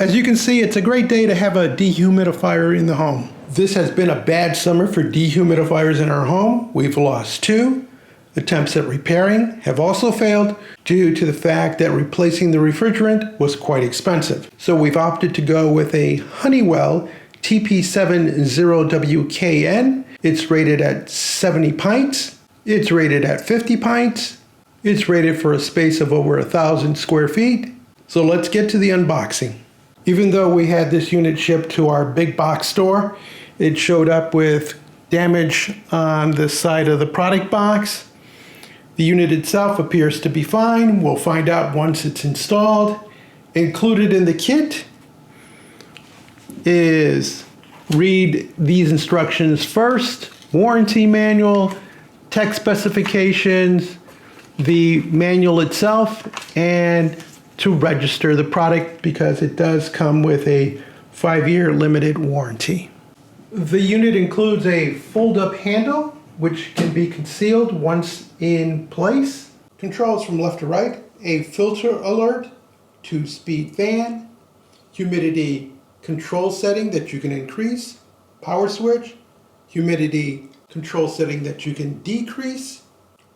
As you can see, it's a great day to have a dehumidifier in the home. This has been a bad summer for dehumidifiers in our home. We've lost 2. Attempts at repairing have also failed due to the fact that replacing the refrigerant was quite expensive. So we've opted to go with a Honeywell TP70WKN. It's rated at 70 pints. It's rated at 50 pints. It's rated for a space of over 1,000 square feet. So let's get to the unboxing. Even though we had this unit shipped to our big box store, it showed up with damage on the side of the product box. The unit itself appears to be fine. We'll find out once it's installed. Included in the kit is read these instructions first, warranty manual, tech specifications, the manual itself, and to register the product because it does come with a 5-year limited warranty. The unit includes a fold-up handle which can be concealed once in place. Controls from left to right, a filter alert, 2-speed fan, humidity control setting that you can increase, power switch, humidity control setting that you can decrease,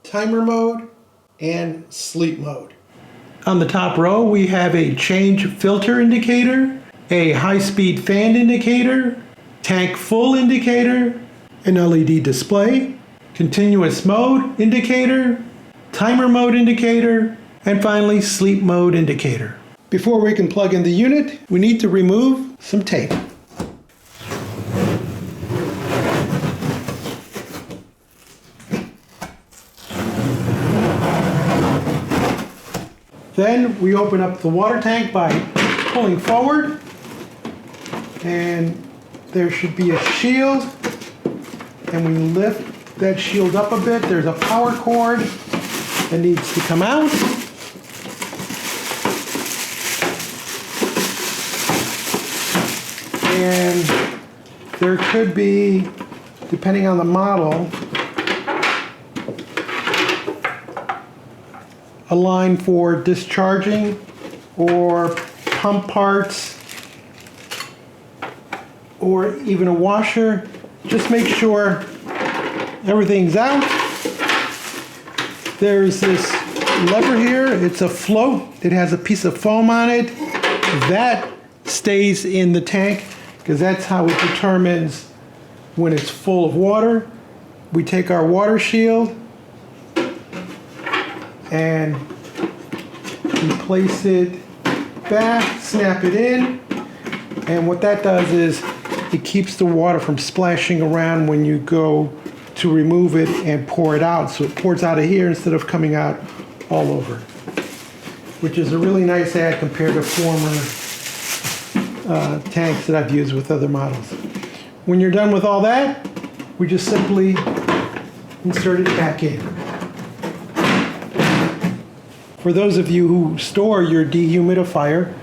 timer mode, and sleep mode. On the top row, we have a change filter indicator, a high-speed fan indicator, tank full indicator, an LED display, continuous mode indicator, timer mode indicator, and finally sleep mode indicator. Before we can plug in the unit, we need to remove some tape. Then we open up the water tank by pulling forward, and there should be a shield, and we lift that shield up a bit. There's a power cord that needs to come out. And there could be, depending on the model, a line for discharging or pump parts or even a washer. Just make sure everything's out. There's this lever here. It's a float. It has a piece of foam on it. That stays in the tank because that's how it determines when it's full of water. We take our water shield and we place it back, snap it in, and what that does is it keeps the water from splashing around when you go to remove it and pour it out. So it pours out of here instead of coming out all over, which is a really nice add compared to former tanks that I've used with other models. When you're done with all that, we just simply insert it back in. For those of you who store your dehumidifier,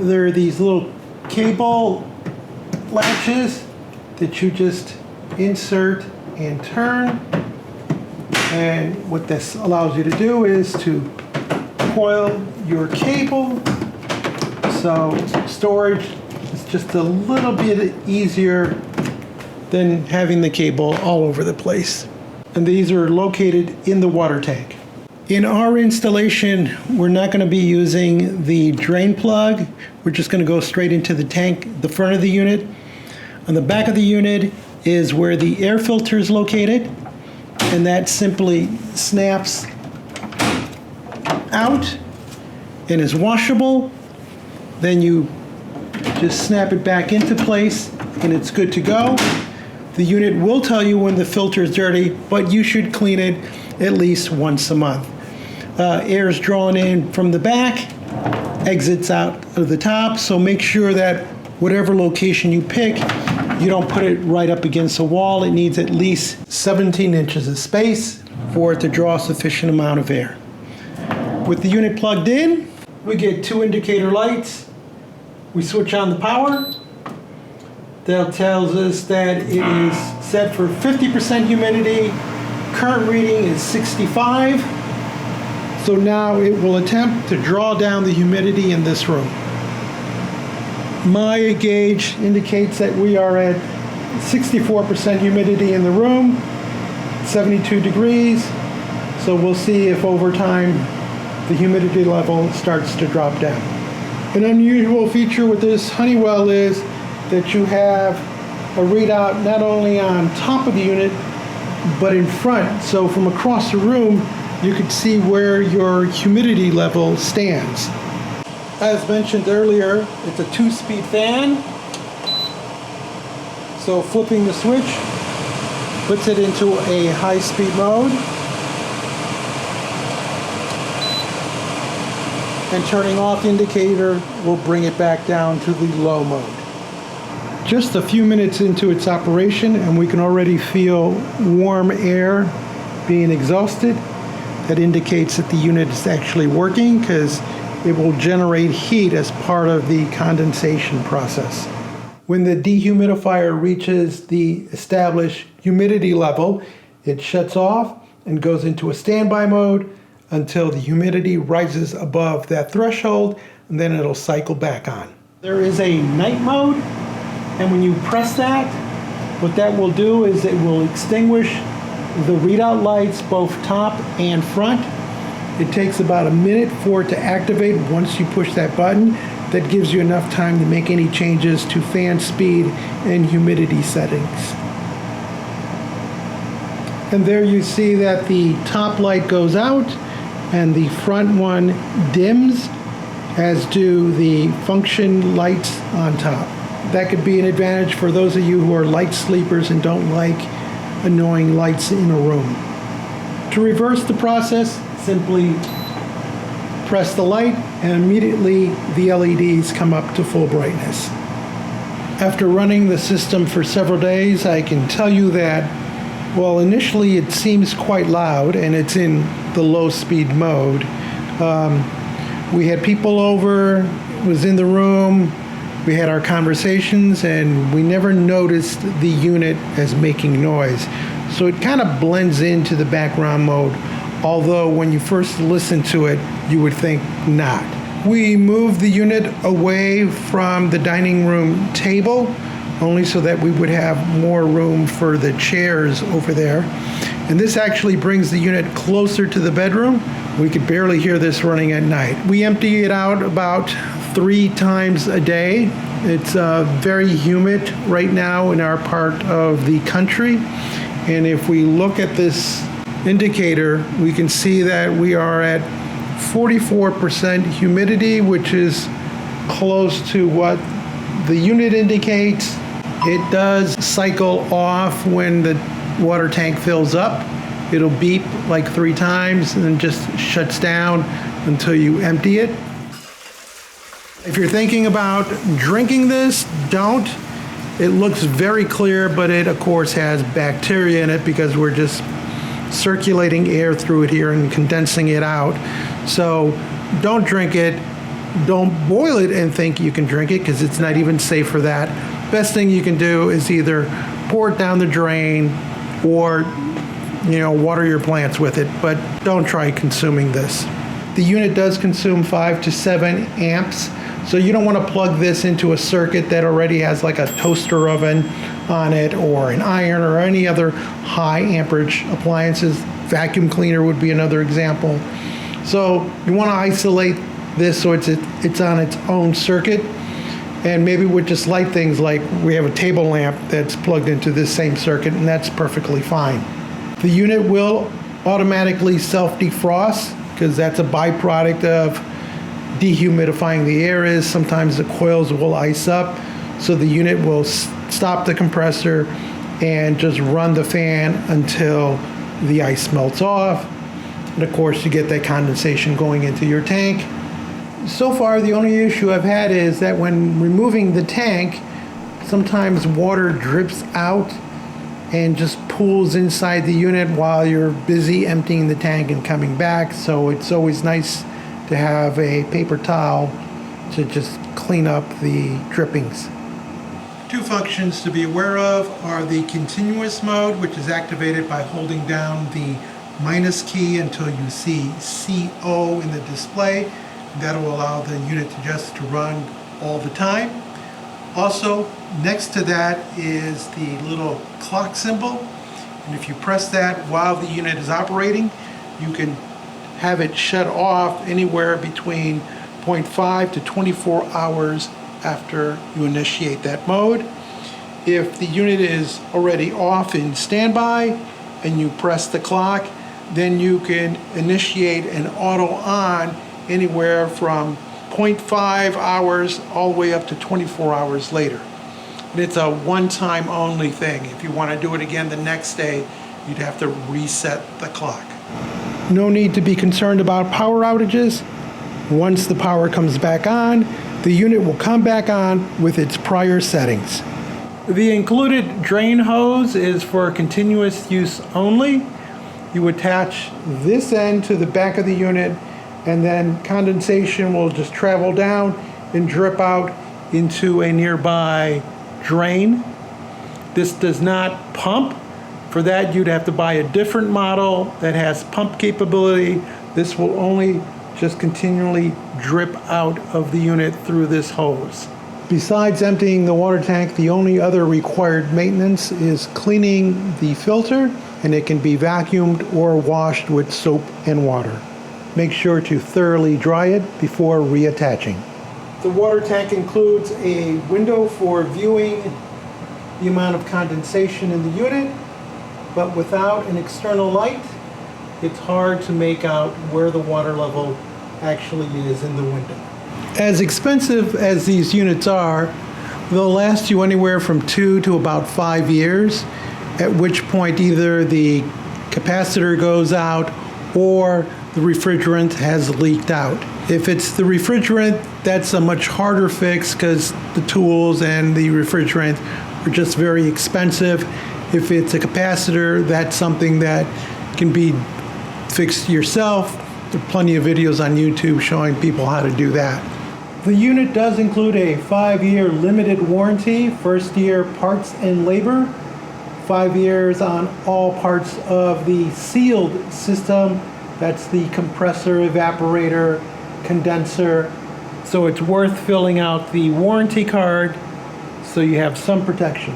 there are these little cable latches that you just insert and turn. And what this allows you to do is to coil your cable. So storage is just a little bit easier than having the cable all over the place. And these are located in the water tank. In our installation, we're not going to be using the drain plug. We're just going to go straight into the tank, the front of the unit. On the back of the unit is where the air filter is located, and that simply snaps out and is washable. Then you just snap it back into place and it's good to go. The unit will tell you when the filter is dirty, but you should clean it at least once a month. Air is drawn in from the back, exits out of the top, so make sure that whatever location you pick, you don't put it right up against the wall. It needs at least 17 inches of space for it to draw a sufficient amount of air. With the unit plugged in, we get 2 indicator lights. We switch on the power. That tells us that it is set for 50% humidity. Current reading is 65. So now it will attempt to draw down the humidity in this room. My gauge indicates that we are at 64% humidity in the room, 72 degrees. So we'll see if over time the humidity level starts to drop down. An unusual feature with this Honeywell is that you have a readout not only on top of the unit, but in front. So from across the room, you can see where your humidity level stands. As mentioned earlier, it's a 2-speed fan. So flipping the switch puts it into a high-speed mode. And turning off the indicator will bring it back down to the low mode. Just a few minutes into its operation and we can already feel warm air being exhausted. That indicates that the unit is actually working because it will generate heat as part of the condensation process. When the dehumidifier reaches the established humidity level, it shuts off and goes into a standby mode until the humidity rises above that threshold, and then it'll cycle back on. There is a night mode, and when you press that, what that will do is it will extinguish the readout lights, both top and front. It takes about a minute for it to activate once you push that button. That gives you enough time to make any changes to fan speed and humidity settings. And there you see that the top light goes out and the front one dims, as do the function lights on top. That could be an advantage for those of you who are light sleepers and don't like annoying lights in a room. To reverse the process, simply press the light and immediately the LEDs come up to full brightness. After running the system for several days, I can tell you that well, initially it seems quite loud and it's in the low speed mode. We had people over, was in the room, we had our conversations, and we never noticed the unit as making noise. So it kind of blends into the background mode, although when you first listen to it, you would think not. We moved the unit away from the dining room table, only so that we would have more room for the chairs over there. And this actually brings the unit closer to the bedroom. We could barely hear this running at night. We empty it out about 3 times a day. It's very humid right now in our part of the country. And if we look at this indicator, we can see that we are at 44% humidity, which is close to what the unit indicates. It does cycle off when the water tank fills up. It'll beep like 3 times and then just shuts down until you empty it. If you're thinking about drinking this, don't. It looks very clear, but it of course has bacteria in it because we're just circulating air through it here and condensing it out. So don't drink it. Don't boil it and think you can drink it because it's not even safe for that. Best thing you can do is either pour it down the drain or water your plants with it, but don't try consuming this. The unit does consume 5 to 7 amps, so you don't want to plug this into a circuit that already has like a toaster oven on it or an iron or any other high amperage appliances. Vacuum cleaner would be another example. So you want to isolate this so it's on its own circuit. And maybe with just light things like we have a table lamp that's plugged into this same circuit, and that's perfectly fine. The unit will automatically self-defrost because that's a byproduct of dehumidifying the air. Is sometimes the coils will ice up, so the unit will stop the compressor and just run the fan until the ice melts off. And of course you get that condensation going into your tank. So far, the only issue I've had is that when removing the tank, sometimes water drips out and just pools inside the unit while you're busy emptying the tank and coming back. So it's always nice to have a paper towel to just clean up the drippings. 2 functions to be aware of are the continuous mode, which is activated by holding down the minus key until you see CO in the display. That will allow the unit to run all the time. Also, next to that is the little clock symbol, and if you press that while the unit is operating, you can have it shut off anywhere between 0.5 to 24 hours after you initiate that mode. If the unit is already off in standby and you press the clock, then you can initiate an auto on anywhere from 0.5 hours all the way up to 24 hours later. And it's a one-time only thing. If you want to do it again the next day, you'd have to reset the clock. No need to be concerned about power outages. Once the power comes back on, the unit will come back on with its prior settings. The included drain hose is for continuous use only. You attach this end to the back of the unit, and then condensation will just travel down and drip out into a nearby drain. This does not pump. For that, you'd have to buy a different model that has pump capability. This will only just continually drip out of the unit through this hose. Besides emptying the water tank, the only other required maintenance is cleaning the filter, and it can be vacuumed or washed with soap and water. Make sure to thoroughly dry it before reattaching. The water tank includes a window for viewing the amount of condensation in the unit, but without an external light, it's hard to make out where the water level actually is in the window. As expensive as these units are, they'll last you anywhere from 2 to about 5 years, at which point either the capacitor goes out or the refrigerant has leaked out. If it's the refrigerant, that's a much harder fix because the tools and the refrigerant are just very expensive. If it's a capacitor, that's something that can be fixed yourself. There are plenty of videos on YouTube showing people how to do that. The unit does include a 5-year limited warranty, first year parts and labor, 5 years on all parts of the sealed system. That's the compressor, evaporator, condenser. So it's worth filling out the warranty card so you have some protection.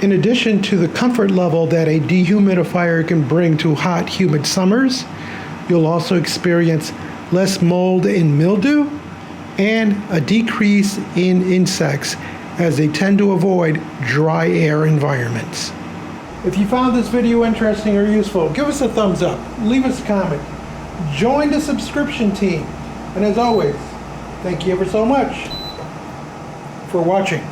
In addition to the comfort level that a dehumidifier can bring to hot, humid summers, you'll also experience less mold and mildew and a decrease in insects as they tend to avoid dry air environments. If you found this video interesting or useful, give us a thumbs up, leave us a comment, join the subscription team, and as always, thank you ever so much for watching.